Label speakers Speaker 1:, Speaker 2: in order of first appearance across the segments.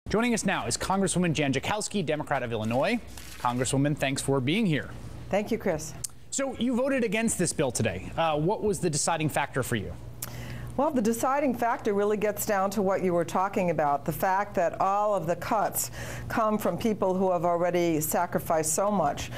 Speaker 1: Joining us now is Congresswoman Jan Schakowsky, Democrat of Illinois. Congresswoman, thanks for being here.
Speaker 2: Thank you, Chris.
Speaker 1: So you voted against this bill today. What was the deciding factor for you?
Speaker 2: Well, the deciding factor really gets down to what you were talking about, the fact that all of the cuts come from people who have already sacrificed so much.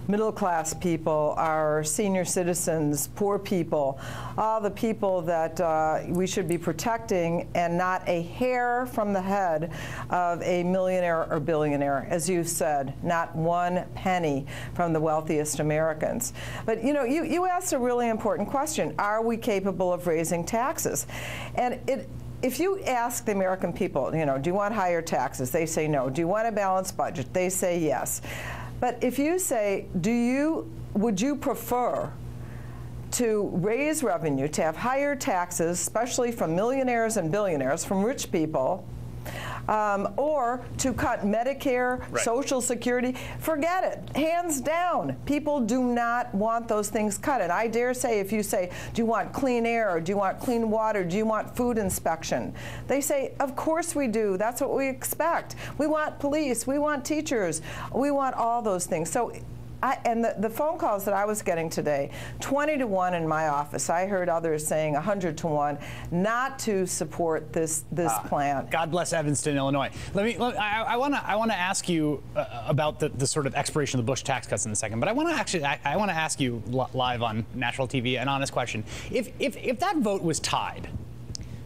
Speaker 2: Middle-class people, our senior citizens, poor people, all the people that we should be protecting, and not a hair from the head of a millionaire or billionaire, as you said, not one penny from the wealthiest Americans. But you know, you asked a really important question. Are we capable of raising taxes? And if you ask the American people, you know, do you want higher taxes? They say no. Do you want a balanced budget? They say yes. But if you say, would you prefer to raise revenue, to have higher taxes, especially from millionaires and billionaires, from rich people, or to cut Medicare,
Speaker 1: right,
Speaker 2: Social Security, forget it. Hands down. People do not want those things cut. And I dare say, if you say, do you want clean air, or do you want clean water, do you want food inspection? They say, of course we do. That's what we expect. We want police. We want teachers. We want all those things. So. And the phone calls that I was getting today, 20 to 1 in my office. I heard others saying 100 to 1 not to support this plan.
Speaker 1: God bless Evanston, Illinois. I want to ask you about the sort of expiration of the Bush tax cuts in a second. But I want to ask you live on national TV an honest question. If that vote was tied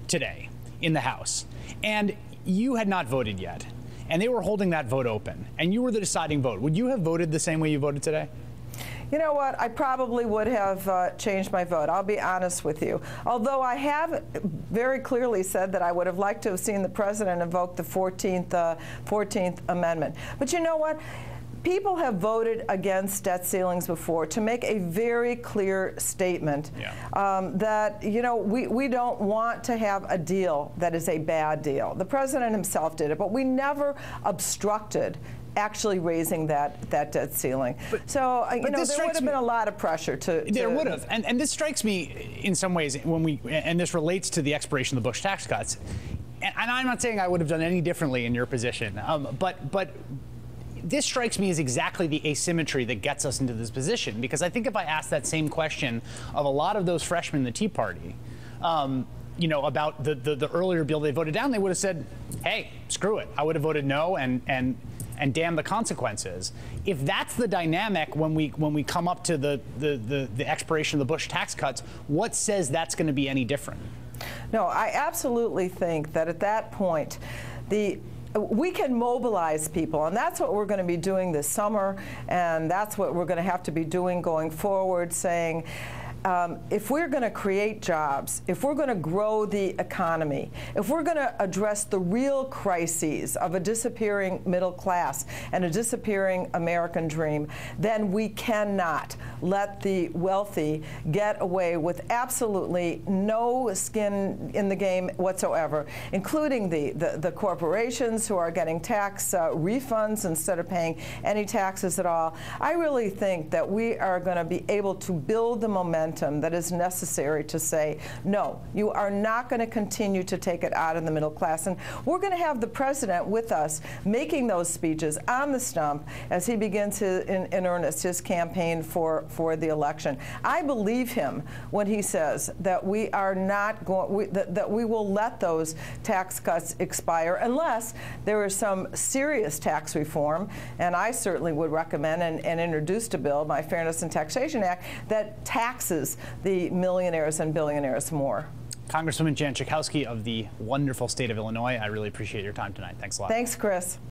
Speaker 1: today in the House, and you had not voted yet, and they were holding that vote open, and you were the deciding vote, would you have voted the same way you voted today?
Speaker 2: You know what? I probably would have changed my vote. I'll be honest with you. Although I have very clearly said that I would have liked to have seen the president invoke the 14th Amendment. But you know what? People have voted against debt ceilings before to make a very clear statement, that, you know, we don't want to have a deal that is a bad deal. The president himself did it, but we never obstructed actually raising that debt ceiling. So, you know, there would have been a lot of pressure to...
Speaker 1: There would have. And this strikes me in some ways and this relates to the expiration of the Bush tax cuts. And I'm not saying I would have done any differently in your position, but this strikes me as exactly the asymmetry that gets us into this position, because I think if I asked that same question of a lot of those freshmen in the Tea Party, you know, about the earlier bill they voted down, they would have said, hey, screw it. I would have voted no and damn the consequences. If that's the dynamic when we come up to the expiration of the Bush tax cuts, what says that's going to be any different? No,
Speaker 2: I absolutely think that at that point, we can mobilize people, and that's what we're going to be doing this summer, and that's what we're going to have to be doing going forward, saying, if we're going to create jobs, if we're going to grow the economy, if we're going to address the real crises of a disappearing middle class and a disappearing American dream, then we cannot let the wealthy get away with absolutely no skin in the game whatsoever, including the corporations who are getting tax refunds instead of paying any taxes at all. I really think that we are going to be able to build the momentum that is necessary to say, no, you are not going to continue to take it out of the middle class. And we're going to have the president with us making those speeches on the stump as he begins in earnest his campaign for the election. I believe him when he says that we are not going, that we will let those tax cuts expire unless there is some serious tax reform. And I certainly would recommend and introduced a bill, my Fairness and Taxation Act, that taxes the millionaires and billionaires more.
Speaker 1: Congresswoman Jan Schakowsky of the wonderful state of Illinois, I really appreciate your time tonight. Thanks a lot.
Speaker 2: Thanks, Chris.